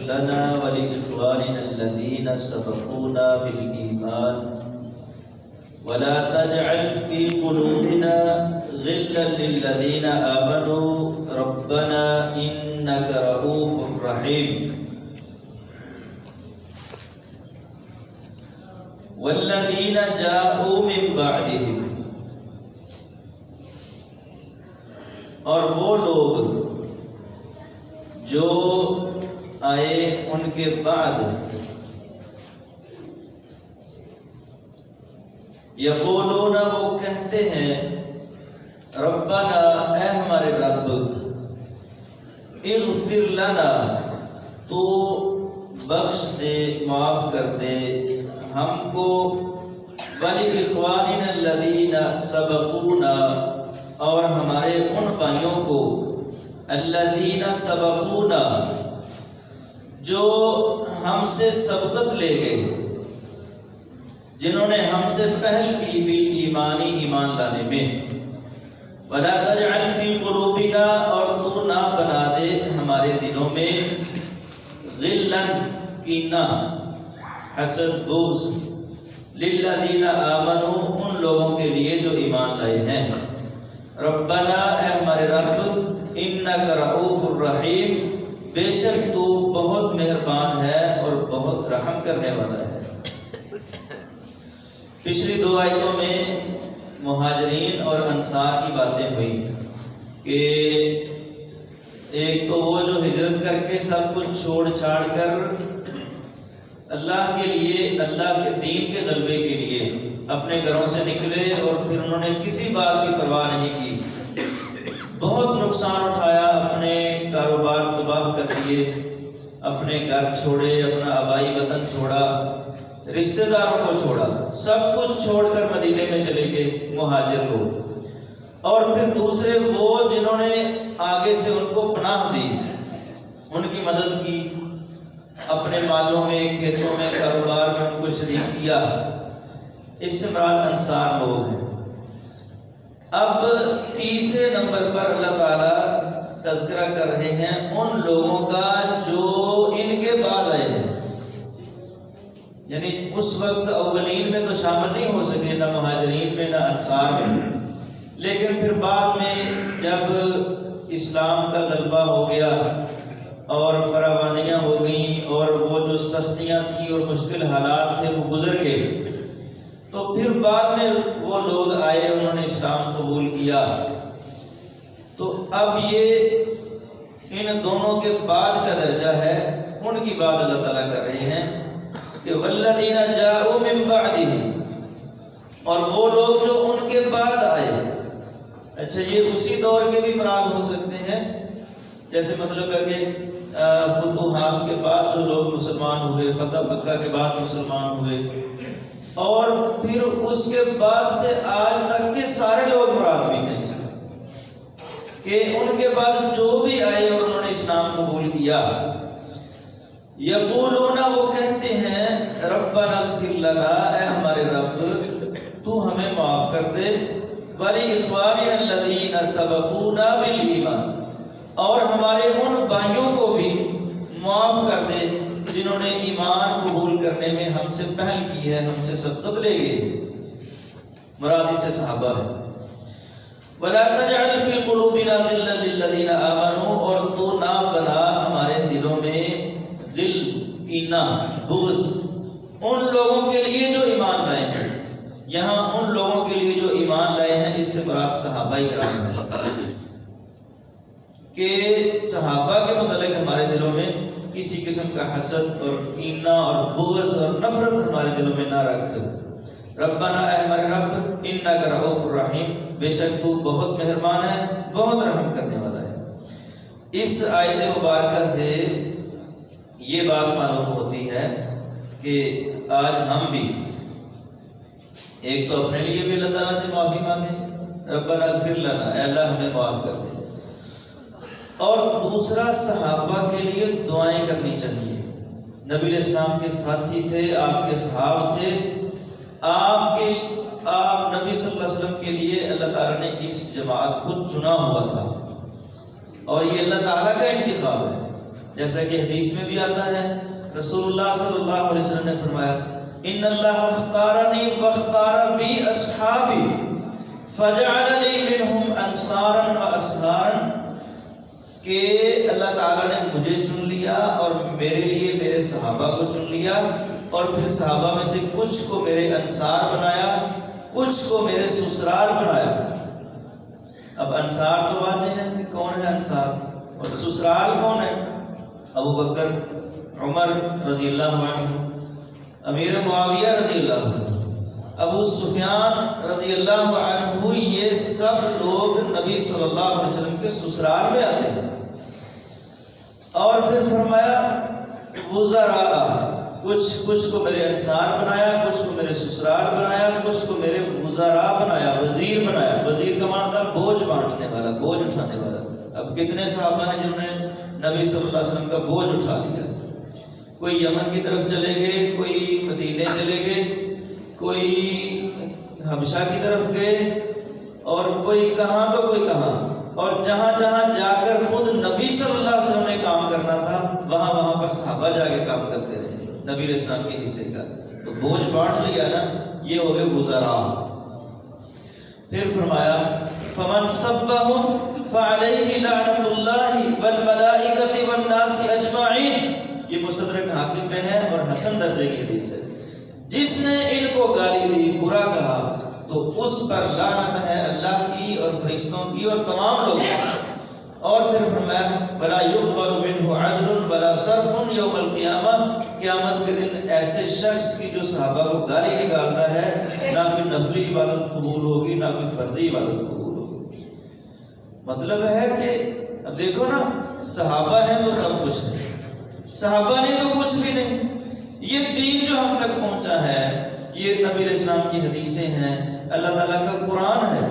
لنا ولإخواننا الذين سبقونا بالإيمان ولا تجعل في قلوبنا غلا للذين آمنوا ربنا إنك رؤوف رحيم والذين جاءوا من بعدهم، اور وہ لوگ جو آئے ان کے بعد، یقولون وہ کہتے ہیں، ربنا اے ہمارے رب، اغفر لنا تو بخش دے، معاف کر دے ہم کو، وَلِإِخْوَانِنَا الَّذِينَ سَبَقُونَا اور ہمارے ان بھائیوں کو، الَّذِينَ سَبَقُونَا جو ہم سے سبقت لے گئے، جنہوں نے ہم سے پہل کی، بالایمان ایمان لانے میں، وَلَا تَجْعَلْ فِي قُلُوبِنَا اور تو نہ بنا دے ہمارے دلوں میں، غِلًّا کینہ، حسد، بغض، لِلَّذِينَ آمَنُوا ان لوگوں کے لیے جو ایمان لائے ہیں، ربنا اے ہمارے رب، انک رؤوف الرحیم بے شک تو بہت مہربان ہے اور بہت رحم کرنے والا ہے۔ پچھلی دو آیتوں میں مہاجرین اور انصار کی باتیں ہوئی کہ ایک تو وہ جو ہجرت کر کے سب کچھ چھوڑ چھاڑ کر اللہ کے لیے، اللہ کے دین کے غلبے کے لیے اپنے گھروں سے نکلے، اور پھر انہوں نے کسی بات کی پرواہ نہیں کی، بہت نقصان اٹھایا، اپنے کاروبار تباہ کر دیے، اپنے گھر چھوڑے، اپنا آبائی وطن چھوڑا، رشتہ داروں کو چھوڑا، سب کچھ چھوڑ کر مدینے میں چلے گئے مہاجر لوگ، اور پھر دوسرے وہ جنہوں نے آگے سے ان کو پناہ دی، ان کی مدد کی، اپنے مالوں میں، کھیتوں میں، کاروبار میں ان کو شریک کیا، اس سے مراد انصار لوگ ہیں۔ اب تیسرے نمبر پر اللہ تعالیٰ تذکرہ کر رہے ہیں ان لوگوں کا جو ان کے بعد آئے ہیں، یعنی اس وقت اولین میں تو شامل نہیں ہو سکے، نہ مہاجرین میں نہ انصار میں، لیکن پھر بعد میں جب اسلام کا غلبہ ہو گیا اور فراوانیاں ہو گئیں اور وہ جو سختیاں تھیں اور مشکل حالات تھے وہ گزر گئے، تو پھر بعد میں وہ لوگ آئے، انہوں نے اسلام قبول کیا، تو اب یہ ان دونوں کے بعد کا درجہ ہے، ان کی بات اللہ تعالیٰ کر رہے ہیں کہ والذین جاءوا من بعدہم، اور وہ لوگ جو ان کے بعد آئے۔ اچھا، یہ اسی دور کے بھی مراد ہو سکتے ہیں، جیسے مطلب ہے کہ فتوحات کے بعد جو لوگ مسلمان ہوئے، فتح مکہ کے بعد مسلمان ہوئے، اور پھر اس کے بعد سے آج تک کے سارے لوگ مراد بھی ہیں اس میں، کہ ان کے بعد جو بھی آئے اور انہوں نے اسلام قبول کیا، یقولون وہ کہتے ہیں، ربنا اغفر لنا اے ہمارے رب تو ہمیں معاف کر دے، وَلِإِخْوَانِنَا الَّذِينَ سَبَقُونَا بِالْإِيمَانِ اور ہمارے ان بھائیوں کو بھی معاف کر دے جنہوں نے ایمان قبول کرنے میں ہم سے پہل کی ہے، ہم سے سبقت لے گئے، مراد سے صحابہ ہے۔ وَلَا تَجْعَلْ فِي قُلُوبِنَا غِلًّا لِلَّذِينَ آمَنُوا اور تو نہ بنا ہمارے دلوں میں غل، کینہ، بغض ان لوگوں کے لیے جو ایمان لائے ہیں، یہاں ان لوگوں کے لیے جو ایمان لائے ہیں، اس سے مراد صحابہ کرام ہے، کہ صحابہ کے متعلق ہمارے دلوں میں کسی قسم کا حسد اور کینہ اور بغض اور نفرت ہمارے دلوں میں نہ رکھ۔ ربنا اے ہمارے رب، انک رؤوف الرحیم بے شک تو بہت مہربان ہے، بہت رحم کرنے والا ہے۔ اس آیت مبارکہ سے یہ بات معلوم ہوتی ہے کہ آج ہم بھی ایک تو اپنے لیے بھی اللہ تعالیٰ سے معافی مانگیں، ربنا اغفر لنا اے اللہ ہمیں معاف کر دے، اور دوسرا صحابہ کے لیے دعائیں کرنی چاہیے۔ نبی علیہ السلام کے ساتھی تھے، آپ کے صحاب تھے، آپ نبی صلی اللہ علیہ وسلم کے لیے اللہ تعالیٰ نے اس جماعت کو چنا ہوا تھا، اور یہ اللہ تعالیٰ کا انتخاب ہے، جیسا کہ حدیث میں بھی آتا ہے، رسول اللہ صلی اللہ علیہ وسلم نے فرمایا ان اللہ اختارنی واختار بی اصحابی فجعل لی منہم انصارا و اصحارا، کہ اللہ تعالیٰ نے مجھے چن لیا اور میرے لیے میرے صحابہ کو چن لیا، اور پھر صحابہ میں سے کچھ کو میرے انصار بنایا، کچھ کو میرے سسرال بنایا۔ اب انصار تو واضح ہے کہ کون ہے انصار، اور سسرال کون ہے؟ ابو بکر، عمر رضی اللہ عنہ، امیر معاویہ رضی اللہ عنہ، ابو سفیان رضی اللہ عنہ، یہ سب لوگ نبی صلی اللہ علیہ وسلم کے سسرال میں آتے ہیں۔ اور پھر فرمایا وزراء، کچھ کو میرے انصار بنایا، کچھ کو میرے سسرال بنایا، کچھ کو میرے وزراء بنایا، وزیر بنایا۔ وزیر کا معنی تھا بوجھ بانٹنے والا، بوجھ اٹھانے والا۔ اب کتنے صحابہ ہیں جنہوں نے نبی صلی اللہ علیہ وسلم کا بوجھ اٹھا لیا؟ کوئی یمن کی طرف چلے گئے، کوئی مدینے چلے گئے، کوئی حبشہ کی طرف گئے، اور کوئی کہاں تو کوئی کہاں، اور جہاں جہاں جا کر خود نبی صلی اللہ علیہ وسلم نے کام کرنا تھا وہاں پر صحابہ جا کے کام کرتے رہے نبی علیہ السلام کے حصے کا۔ تو بوجھ بانٹ لیا نا، یہ ہو گئے وزراء۔ پھر فرمایا فمن سبهم فعليه لعنت اللہ والملائکۃ والناس اجمعین، یہ مستدرک حاکم میں ہے اور حسن درجے کی حدیث ہے۔ جس نے ان کو گالی دی، برا کہا، تو اس پر لعنت ہے اللہ کی اور فرشتوں کی اور تمام لوگوں کی۔ اور پھر فرمایا ولا يقبل منه عدل ولا صرف یوم القیامہ، قیامت کے دن ایسے شخص کی جو صحابہ کو گالی نکالتا ہے، نہ کوئی نفلی عبادت قبول ہوگی، نہ کوئی فرضی عبادت قبول ہوگی۔ مطلب ہے کہ اب دیکھو نا، صحابہ ہیں تو سب کچھ ہے، صحابہ نہیں تو کچھ بھی نہیں۔ یہ دین جو ہم تک پہنچا ہے، یہ نبی علیہ السلام کی حدیثیں ہیں، اللہ تعالیٰ کا قرآن ہے،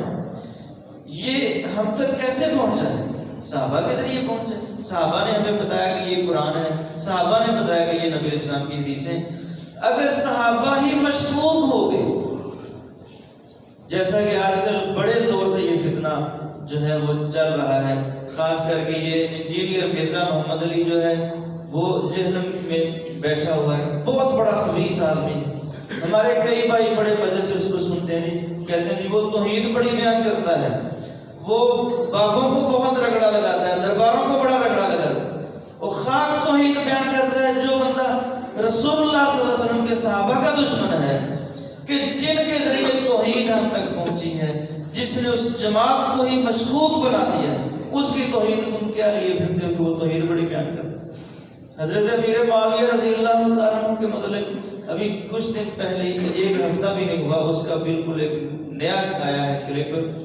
یہ ہم تک کیسے پہنچا ہے؟ صحابہ کے ذریعے پہنچے۔ صحابہ نے ہمیں بتایا کہ یہ قرآن ہے، صحابہ نے بتایا کہ یہ نبی علیہ السلام کی حدیثیں۔ اگر صحابہ ہی مشکوک ہو گئے، جیسا کہ آج کل بڑے زور سے یہ فتنہ جو ہے وہ چل رہا ہے، خاص کر کے یہ انجینئر مرزا محمد علی جو ہے وہ جہنم میں بیٹھا ہوا ہے، بہت بڑا خبیث آدمی ہے۔ ہمارے کئی بھائی بڑے مزے سے اس کو سنتے ہیں، کہتے ہیں جی وہ توحید بڑی بیان کرتا ہے، وہ بابوں کو بہت رگڑا لگاتا ہے، درباروں کو بڑا رگڑا لگاتا ہے، وہ خاک توحید بیان کرتا ہے۔ جو بندہ رسول اللہ صلی اللہ علیہ وسلم کے صحابہ کا دشمن ہے، کہ جن کے ذریعے توحید ہم تک پہنچی ہے، جس نے اس جماعت کو ہی مشکوک بنا دیا، اس کی توحید تم کیا لیے پھرتے ہو کہ وہ توحید بڑی بیان کرتا ہے۔ حضرت امیر معاویہ رضی اللہ تعالیٰ عنہ کے متعلق ابھی کچھ دن پہلے، ایک ہفتہ بھی نہیں ہوا، اس کا بالکل ایک نیا آیا ہے کلپ۔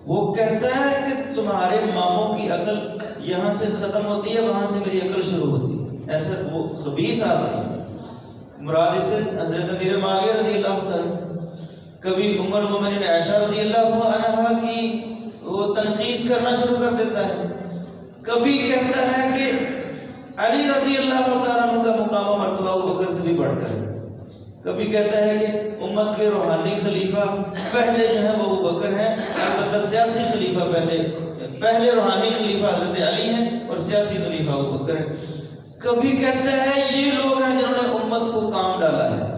وہ کہتا ہے کہ تمہارے ماموں کی عقل یہاں سے ختم ہوتی ہے، وہاں سے میری عقل شروع ہوتی ہے۔ ایسا وہ خبیث آدمی ہے۔ مراد سے حضرت امیر معاویہ رضی اللہ تعالیٰ کبھی ام المومنین عائشہ رضی اللہ عنہا کی وہ تنقیص کرنا شروع کر دیتا ہے، کبھی کہتا ہے کہ علی رضی اللہ تعالیٰ عنہ کا مقام و مرتبہ ابو بکر سے بھی بڑھ کر ہے، کبھی کہتا ہے کہ امت کے روحانی خلیفہ پہلے جو ہے وہ ابو بکر ہیں، البتہ سیاسی خلیفہ پہلے روحانی خلیفہ حضرت علی ہیں اور سیاسی خلیفہ ابو بکر ہیں۔ کبھی کہتا ہے یہ لوگ ہیں جنہوں نے امت کو کام ڈالا ہے،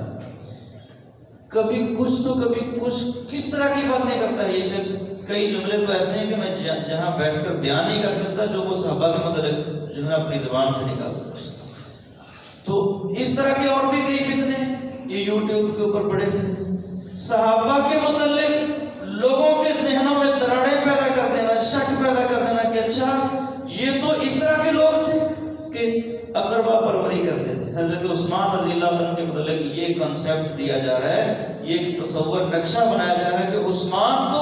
کبھی کچھ تو کبھی کچھ، کس طرح کی باتیں کرتا ہے یہ شخص۔ کئی جملے تو ایسے ہیں کہ میں جہاں بیٹھ کر بیان نہیں کر سکتا، جو وہ صحابہ کے متعلق جو ہے اپنی زبان سے نکالتا۔ تو اس طرح کے اور بھی کئی فتنے ہیں، یہ یوٹیوب کے اوپر بڑے فتنے، صحابہ کے متعلق لوگوں کے ذہنوں میں دراڑیں پیدا کر دینا، شک پیدا کر دینا کہ اچھا یہ تو اس طرح کے لوگ تھے کہ اقربا پروری کرتے تھے۔ حضرت عثمان رضی اللہ عنہ کے متعلق یہ کنسیپٹ دیا جا رہا ہے، یہ ایک تصور نقشہ بنایا جا رہا ہے کہ عثمان تو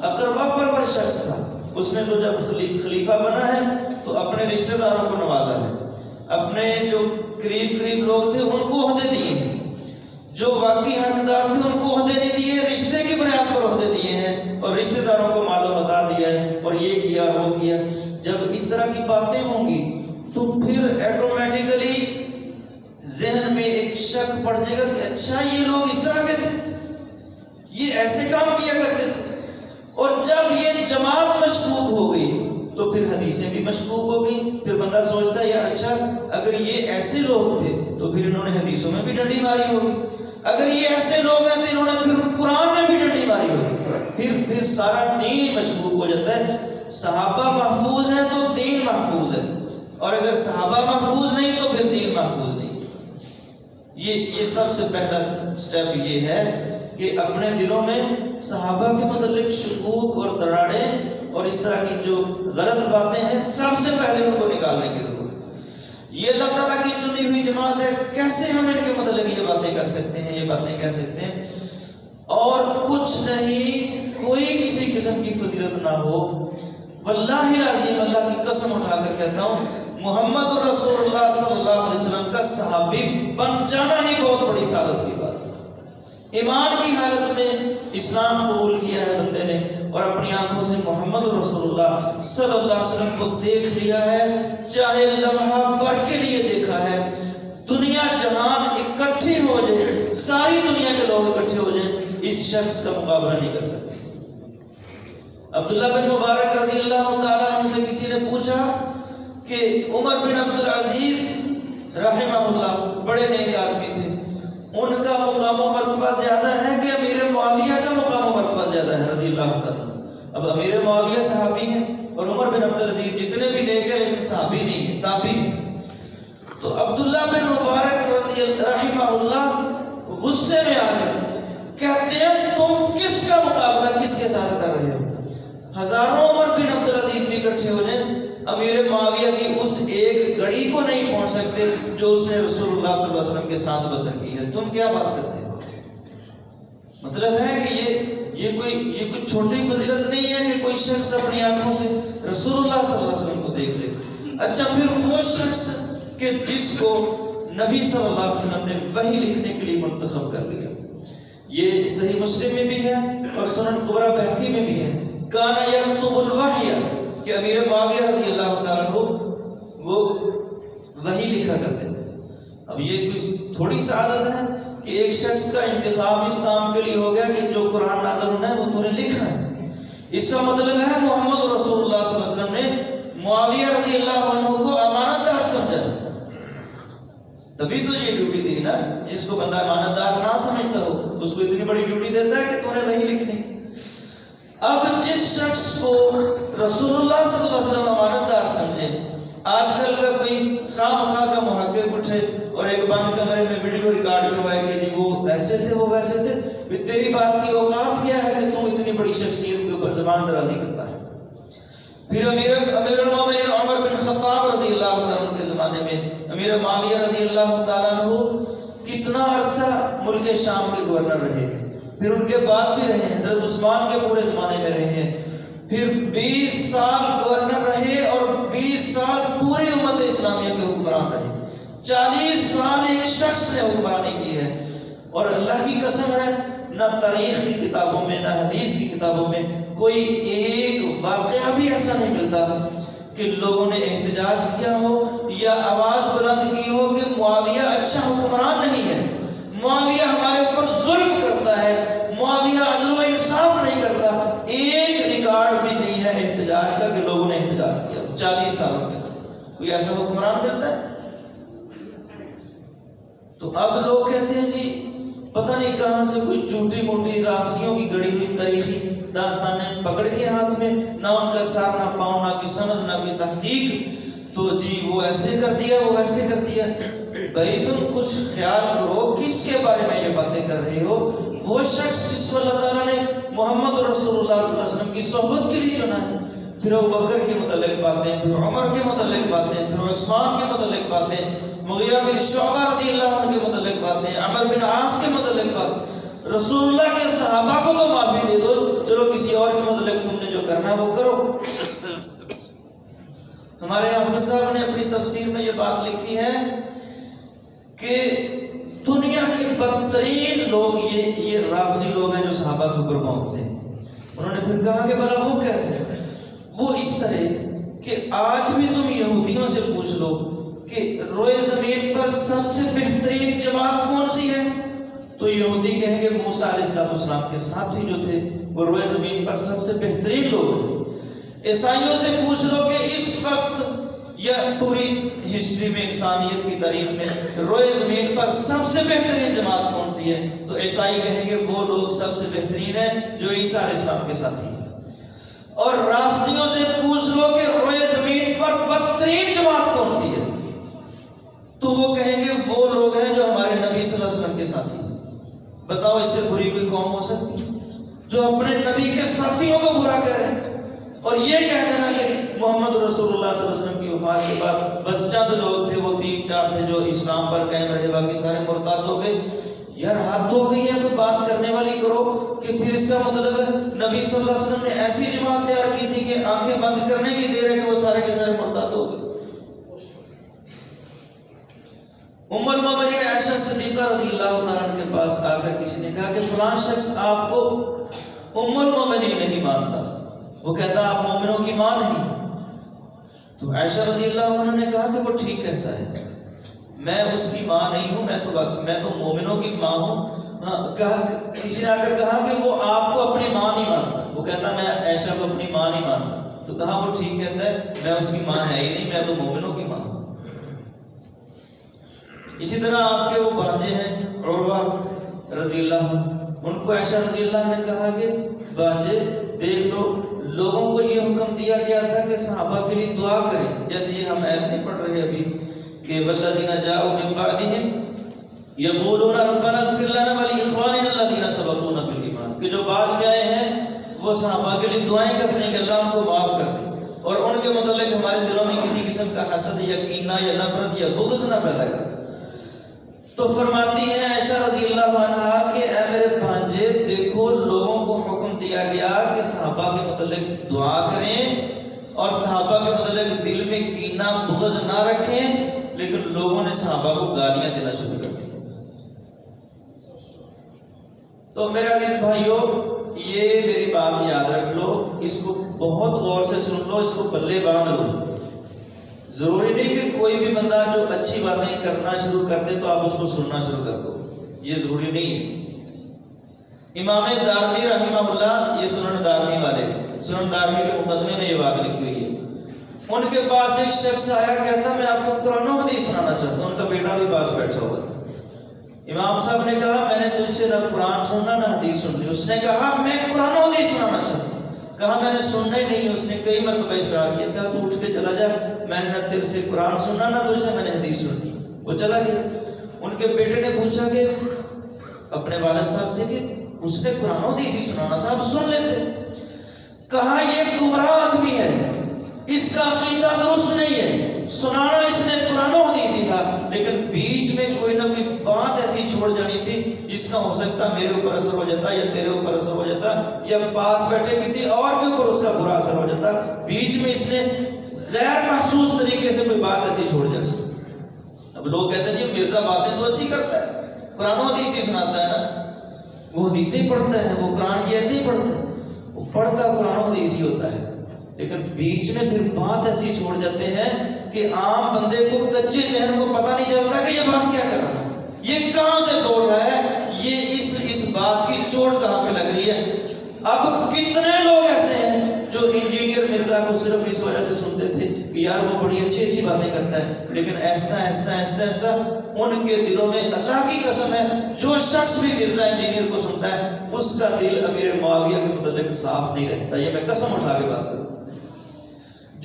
اقربا پرور شخص تھا، اس نے تو جب خلیفہ بنا ہے تو اپنے رشتہ داروں کو نوازا ہے، اپنے جو قریب لوگ تھے ان کو عہدے دیے ہیں، جو واقعی حقدار تھے ان کو عہدے نہیں دیے، رشتے کی بنیاد پر عہدے دیے ہیں اور رشتہ داروں کو مال و متا دیا ہے اور یہ کیا وہ کیا۔ جب اس طرح کی باتیں ہوں گی تو پھر ایٹومیٹیکلی ذہن میں ایک شک پڑ جائے گا کہ اچھا یہ لوگ اس طرح کے تھے، یہ ایسے کام کیا کرتے تھے۔ اور جب یہ جماعت مشکوک ہو گئی تو پھر حدیثیں بھی مشکوک ہو گئی. پھر بندہ سوچتا ہے یار اچھا اگر یہ ایسے لوگ تھے تو پھر انہوں نے حدیثوں میں بھی ڈنڈی ماری ہوگی, اگر یہ ایسے لوگ ہیں تو انہوں نے پھر قرآن میں بھی ڈنڈی ماری ہوگی. پھر سارا دین مشکوک ہو جاتا ہے. صحابہ محفوظ ہیں تو دین محفوظ ہے, اور اگر صحابہ محفوظ نہیں تو پھر دین محفوظ نہیں. یہ سب سے پہلا سٹیپ یہ ہے کہ اپنے دلوں میں صحابہ کے متعلق شکوک اور دراڑیں اور اس طرح کی جو غلط باتیں ہیں سب سے پہلے ان کو نکالنے کی ضرورت ہے. یہ اللہ تعالیٰ کی چنی ہوئی جماعت ہے, کیسے ہم ان کے متعلق یہ باتیں کر سکتے ہیں, یہ باتیں کہہ سکتے ہیں, اور کچھ نہیں, کوئی کسی قسم کی فضیلت نہ ہو. واللہ العظیم اللہ کی قسم اٹھا کر کہتا ہوں, محمد رسول اللہ صلی اللہ علیہ وسلم کا صحابی بن جانا ہی بہت بڑی سعادت کی بات ہے. ایمان کی حالت میں اسلام قبول کیا ہے بندے نے, اور اپنی آنکھوں سے محمد رسول اللہ صلی اللہ علیہ وسلم کو دیکھ لیا ہے, چاہے لمحہ بھر کے لیے دیکھا ہے. دنیا جہان اکٹھی ہو جائے, ساری دنیا کے لوگ اکٹھے ہو جائیں, اس شخص کا مقابلہ نہیں کر سکتے. عبداللہ بن مبارک رضی اللہ تعالیٰ عنہ سے کسی نے پوچھا کہ عمر بن عبدالعزیز رحمہ اللہ بڑے نیک آدمی تھے, ان کا مقام و مرتبہ زیادہ ہے کہ امیر معاویہ کا مقام و مرتبہ زیادہ ہے رضی اللہ تعالیٰ. اب امیر معاویہ صحابی ہیں اور عمر بن عبدالعزیز جتنے بھی نیک ہیں لیکن صحابی نہیں ہیں, تابعی. تو عبداللہ بن مبارک رضی رحمہ اللہ غصے میں آ گئے, کہتے ہیں تم کس کا مقابلہ کس کے ساتھ کر رہے ہو؟ ہزاروں عمر بن عبدالعزیز بھی اکٹھے ہو جائیں, امیر معاویہ کی اس ایک گھڑی کو نہیں پہنچ سکتے جو اس نے رسول اللہ صلی اللہ علیہ وسلم کے ساتھ بسر کی ہے. تم کیا بات کرتے ہو؟ مطلب ہے کہ یہ کوئی چھوٹی فضیلت نہیں ہے کہ کوئی شخص اپنی آنکھوں سے رسول اللہ صلی اللہ علیہ وسلم کو دیکھ لے. اچھا پھر وہ شخص کہ جس کو نبی صلی اللہ علیہ وسلم نے وحی لکھنے کے لیے منتخب کر لیا, یہ صحیح مسلم میں بھی ہے اور سنن کبریٰ بہقی میں بھی ہے, کانا یکتب الوحی, کہ امیر معاویہ رضی اللہ تعالیٰ عنہ وہ وحی لکھا کرتے تھے. اب یہ کوئی تھوڑی سعادت ہے کہ ایک شخص کا انتخاب اس کام کے لیے ہو گیا کہ جو قرآن نازل ہونا ہے وہ تو نے لکھنا ہے. اس کا مطلب ہے محمد رسول اللہ صلی اللہ علیہ وسلم نے معاویہ رضی اللہ عنہ کو امانت دار سمجھا, تبھی تو یہ ڈیوٹی دی نا. جس کو بندہ امانت دار نہ سمجھتا ہو اس کو اتنی بڑی ڈیوٹی دیتا ہے کہ تو نے وحی لکھنی. اب جس شخص کو رسول اللہ صلی اللہ علیہ وسلم امانت دار سمجھے, آج کل کا کوئی خواہ مخواہ کا محقق اٹھے اور ایک بند کمرے میں ویڈیو ریکارڈ کروائے کہ جی وہ ایسے تھے وہ ویسے تھے, پھر تیری بات کی اوقات کیا ہے کہ تو اتنی بڑی شخصیت کے اوپر زبان درازی کرتا ہے. پھر امیر المومنین عمر بن خطاب رضی اللہ تعالیٰ عنہ کے زمانے میں امیر معاویہ رضی اللہ تعالیٰ عنہ کتنا عرصہ ملک شام کے گورنر رہے, پھر ان کے بعد بھی رہے ہیں, حضرت عثمان کے پورے زمانے میں رہے ہیں, پھر 20 سال گورنر رہے اور 20 سال پوری امت اسلامیہ کے حکمران رہے, 40 سال ایک شخص نے حکمرانی کی ہے. اور اللہ کی قسم ہے نہ تاریخ کی کتابوں میں نہ حدیث کی کتابوں میں کوئی ایک واقعہ بھی ایسا نہیں ملتا کہ لوگوں نے احتجاج کیا ہو یا آواز بلند کی ہو کہ معاویہ اچھا حکمران نہیں ہے, معاویہ ہمارے اوپر ظلم کرتا ہے, معاویہ عدل و انصاف نہیں کرتا. ایک ریکارڈ بھی نہیں ہے احتجاج کا کہ لوگوں نے احتجاج کیا 40 سالوں کے اندر. کوئی ایسا حکمران ملتا ہے؟ تو اب لوگ کہتے ہیں جی پتہ نہیں کہاں سے کوئی جھوٹی موٹی رافضیوں کی گڑی ہوئی تاریخی داستانیں پکڑ کے ہاتھ میں, نہ ان کا سر نہ پاؤں نہ کوئی سند نہ کوئی تحقیق, تو جی وہ ایسے کر دیا وہ ویسے کر دیا. بھائی تم کچھ خیال کرو کس کے بارے میں یہ باتیں کر رہے ہو. وہ شخص جس کو اللہ تعالیٰ نے محمد رسول اللہ صلی اللہ علیہ وسلم کی صحبت کے لیے چنا ہے, پھر ابو بکر کے متعلق باتیں, پھر عمر کے متعلق باتیں, پھر عثمان کے متعلق باتیں, مغیرہ بن شعبہ رضی اللہ عنہ کے متعلق باتیں, عمر بن عاص کے متعلق بات. رسول اللہ کے صحابہ کو تو معافی دے دو, چلو کسی اور کے متعلق تم نے جو کرنا ہے وہ کرو. ہمارے حافظ صاحب نے اپنی تفسیر میں یہ بات لکھی ہے کہ دنیا کے بدترین لوگ یہ رافضی لوگ ہیں جو صحابہ کے اوپر موقع ہیں. انہوں نے پھر کہا کہ بھلا وہ کیسے؟ وہ اس طرح کہ آج بھی تم یہودیوں سے پوچھ لو کہ روئے زمین پر سب سے بہترین جماعت کون سی ہے, تو یہودی کہیں گے موسیٰ علیہ السلام کے ساتھی جو تھے وہ روئے زمین پر سب سے بہترین لوگ ہیں. عیسائیوں سے پوچھ لو کہ اس وقت یا پوری ہسٹری میں انسانیت کی تاریخ میں روئے زمین پر سب سے بہترین جماعت کون سی ہے؟ تو عیسائی کہیں گے وہ لوگ سب سے بہترین ہیں جو عیسیٰ علیہ السلام کے ساتھی ہیں۔ اور رافضیوں سے پوچھ لو کہ روئے زمین پر بدترین جماعت کون سی ہے؟ تو وہ کہیں گے وہ لوگ ہیں جو ہمارے نبی صلی اللہ علیہ وسلم کے ساتھی ہیں۔ بتاؤ اس سے بری کوئی قوم ہو سکتی جو اپنے نبی کے ساتھیوں کو برا کہہ رہے ہیں؟ اور یہ کہہ دینا کہ محمد رسول اللہ صلی اللہ علیہ وسلم کی وفات کے بعد بس چند لوگ تھے، وہ 3-4 تھے جو اسلام پر قائم رہے، باقی سارے مرتد ہو گئے۔ یار حد ہو گئی ہے، کوئی بات کرنے والی کرو کہ پھر اس کا مطلب ہے نبی صلی اللہ علیہ وسلم نے ایسی جماعت تیار کی تھی کہ آنکھیں بند کرنے کی دیر ہے کہ وہ سارے کے سارے مرتد ہو گئے۔ ام المومنین عائشہ صدیقہ رضی اللہ تعالیٰ عنہ کے پاس آ کر کسی نے کہا کہ فلاں شخص آپ کو ام المومنین نہیں مانتا، وہ کہتا آپ مومنوں کی ماں نہیں۔ تو عائشہ رضی اللہ عنہ نے کہا کہ وہ ٹھیک کہتا ہے، میں اس کی ماں نہیں ہوں، میں تو مومنوں کی ماں ہوں۔ کسی نے آ کر کہا کہ وہ آپ کو اپنی ماں نہیں مانتا، وہ کہتا میں عائشہ کو اپنی ماں نہیں مانتا۔ تو کہا وہ ٹھیک کہتا ہے، میں اس کی ماں ہے ہی نہیں، میں تو مومنوں کی ماں ہوں۔ اسی طرح آپ کے وہ بھانجے ہیں عروہ رضی اللہ عنہ، ان کو عائشہ رضی اللہ عنہ نے کہا کہ بھانجے دیکھ لو، لوگوں کو یہ حکم دیا گیا تھا کہ صحابہ کے لیے دعا کریں، جیسے یہ ہم آیت نہیں پڑھ رہے ابھی کہ والذین جاءوا من بعدہم یقولون ربنا اغفر لنا ولاخواننا الذین سبقونا بالایمان، کہ جو بعد میں آئے ہیں وہ صحابہ کے لیے دعائیں کرتے ہیں کہ اللہ ان کو معاف کر دے اور ان کے متعلق ہمارے دلوں میں کسی قسم کا حسد یا کینہ یا نفرت یا بغض نہ پیدا کر۔ تو فرماتی ہیں عائشہ رضی اللہ عنہا کہ اے میرے بھانجے دیکھو، لوگوں کو حکم دیا گیا کہ صحابہ کے متعلق دعا کریں اور صحابہ کے متعلق دل میں کینہ بغض نہ رکھیں، لیکن لوگوں نے صحابہ کو گالیاں دینا شروع کر دی۔ تو میرے عزیز بھائیو، یہ میری بات یاد رکھ لو، اس کو بہت غور سے سن لو، اس کو پلے باندھ لو۔ ضروری نہیں کہ کوئی بھی بندہ جو اچھی باتیں کرنا شروع کر دے تو آپ اس کو سننا شروع کر دو، یہ ضروری نہیں ہے۔ امام دارمی رحمہ اللہ، یہ سنن دارمی والے، سنن دارمی کے مقدمے میں یہ بات لکھی ہوئی ہے، ان کے پاس ایک شخص آیا، کہتا میں آپ کو قرآن و حدیث سنانا چاہتا ہوں۔ ان کا بیٹا بھی پاس بیٹھا ہوا تھا۔ امام صاحب نے کہا میں نے تجھ سے نہ قرآن سننا نہ حدیث سننی۔ اس نے کہا میں قرآن و حدیث سنانا چاہتا ہوں۔ کہا میں نے سننا ہی نہیں۔ اس نے کئی مرتبہ اصرار کیا، کہا تو اٹھ کے چلا جا، میں نے نہ تیرے سے قرآن سننا نہ تجھ سے میں نے حدیث سننی۔ وہ چلا گیا۔ ان کے بیٹے نے پوچھا کہ اپنے والد صاحب سے کہ اس نے قرآن و حدیث ہی سنانا تھا، اب سن لیتے۔ کہا یہ گمراہ آدمی ہے، اس کا عقیدہ درست نہیں ہے، سنانا اس نے قرآن و حدیث ہی تھا، لیکن بیچ میں کوئی نہ کوئی بات ایسی چھوڑ جانی تھی جس کا ہو سکتا میرے اوپر اثر ہو جاتا یا تیرے اوپر اثر ہو جاتا یا پاس بیٹھے کسی اور کے اوپر اس کا برا اثر ہو جاتا۔ بیچ میں اس نے غیر محسوس طریقے سے کوئی بات ایسی چھوڑ جانی۔ اب لوگ کہتے ہیں یہ مرزا باتیں تو اچھی کرتا ہے، قرآن و حدیث ہی سناتا ہے نا، وہ حدیثیں پڑھتا ہے، وہ قرآن کی آیتیں پڑھتا ہے، وہ پڑھتا قرآن و حدیث ہی ہوتا ہے، لیکن بیچ میں پھر بات ایسی چھوڑ جاتے ہیں کہ عام بندے کو کچے ذہن کو پتہ نہیں چلتا کہ یہ بات کیا کر رہا ہے، یہ کہاں سے بول رہا ہے، یہ اس بات کی چوٹ کہاں پہ لگ رہی ہے۔ اب کتنے لوگ ایسے ہیں جو انجینئر مرزا کو صرف اس وجہ سے سنتے تھے کہ یار وہ بڑی اچھی اچھی باتیں کرتا ہے، لیکن ایسا ایسا ایسا ایسا ان کے دلوں میں اللہ کی قسم ہے جو شخص بھی مرزا انجینئر کو سنتا ہے اس کا دل امیر معاویہ کے متعلق صاف نہیں رہتا۔ یہ میں قسم اٹھا کے بات کروں،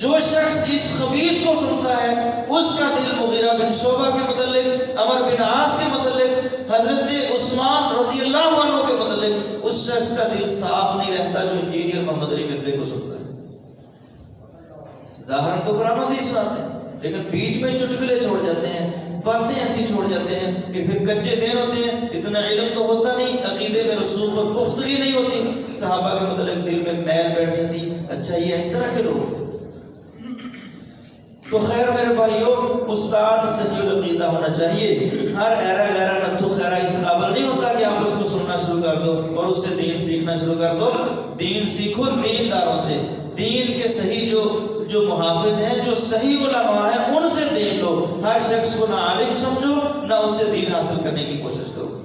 جو شخص اس خبیث کو سنتا ہے اس کا دل مغیرہ بن شعبہ کے متعلق، عمر بن عاص کے متعلق، حضرت عثمان رضی اللہ عنہ کے متعلق اس شخص کا دل صاف نہیں رہتا جو انجینئر محمد علی مرزا کو سنتا ہے۔ ظاہراً تو قرآن و حدیث سناتے ہیں لیکن بیچ میں چٹکلے چھوڑ جاتے ہیں، باتیں ایسی چھوڑ جاتے ہیں کہ پھر کچے ذہن ہوتے ہیں، اتنا علم تو ہوتا نہیں، عقیدے میں رسوخ اور پختگی نہیں ہوتی، صحابہ کے متعلق دل میں میل بیٹھ جاتی، اچھا یہ اس طرح کے لوگ۔ تو خیر میرے بھائیو، استاد صحیح العقیدہ ہونا چاہیے۔ ہر ایرا غیرہ نتھو خیرہ اس قابل نہیں ہوتا کہ آپ اس کو سننا شروع کر دو اور اس سے دین سیکھنا شروع کر دو۔ دین سیکھو دینداروں سے، دین کے صحیح جو محافظ ہیں، جو صحیح علماء ہیں، ان سے دین لو۔ ہر شخص کو نہ عالم سمجھو نہ اس سے دین حاصل کرنے کی کوشش کرو۔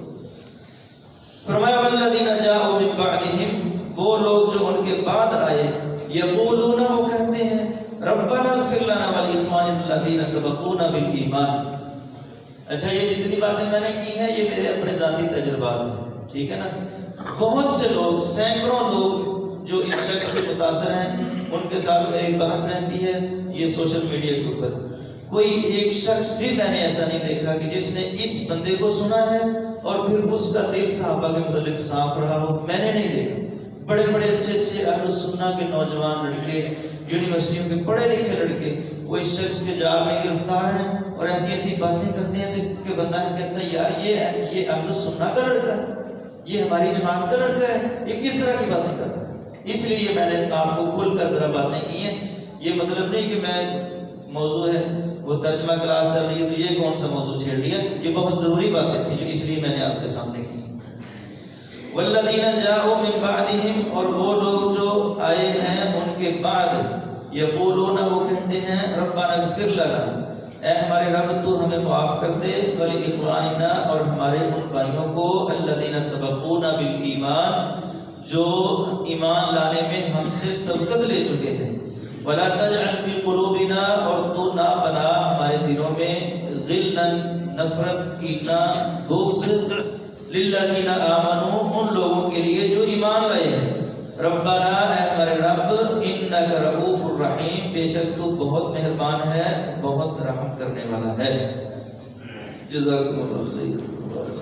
فرمایا والذین جاءوا من بعدہم، وہ لوگ جو ان کے بعد آئے، یقولون، وہ ربنا اغفر لنا ولاخواننا الذین سبقونا بالایمان. اچھا یہ جتنی باتیں میں نے کی ہیں یہ میرے اپنے ذاتی تجربات ہیں، ٹھیک ہے نا. بہت سے لوگ، سینکڑوں لوگ جو اس شخص سے متاثر ہیں، ان کے ساتھ میری بحث رہتی ہے یہ سوشل میڈیا کے اوپر. کوئی ایک شخص بھی میں نے ایسا نہیں دیکھا کہ جس نے اس بندے کو سنا ہے اور پھر اس کا دل صحابہ کے متعلق صاف رہا ہو. میں نے نہیں دیکھا. بڑے بڑے اچھے اچھے اہل سنہ کے نوجوان لڑکے، یونیورسٹیوں کے پڑھے لکھے لڑکے، وہ اس شخص کے جال میں گرفتار ہیں اور ایسی ایسی باتیں کرتے ہیں کہ بندہ کہتا ہے یار یہ اہل سنہ کا لڑکا ہے، یہ ہماری جماعت کا لڑکا ہے، یہ کس طرح کی باتیں کرتا ہے. اس لیے یہ میں نے آپ کو کھل کر ذرا باتیں کی ہیں. یہ مطلب نہیں کہ میں موضوع ہے وہ ترجمہ کلاس چل رہی ہے تو یہ کون سا موضوع چھیڑ لیا. یہ بہت ضروری باتیں تھیں جو اس لیے میں نے آپ کے سامنے کی. والذین جاءوا من بعدہم، اور وہ لوگ جو آئے ہیں ان کے بعد، یقولون، وہ کہتے ہیں، ربنا اغفر لنا، اے ہمارے رب تو ہمیں معاف کر دے، ولاخواننا، اور ہمارے ان بھائیوں کو، الذین سبقونا بالایمان، جو ایمان لانے میں ہم سے سبقت لے چکے ہیں، ولا تجعل فی قلوبنا، اور تو نہ بنا ہمارے دلوں میں، غلا، نفرت، کینہ، بغض، للذین آمنوا، ان لوگوں کے لیے جو ایمان لائے ہیں. ربنا، اے ہمارے رب، انک رؤوف الرحیم، بے شک تو بہت مہربان ہے، بہت رحم کرنے والا ہے. جزاکم اللہ خیر.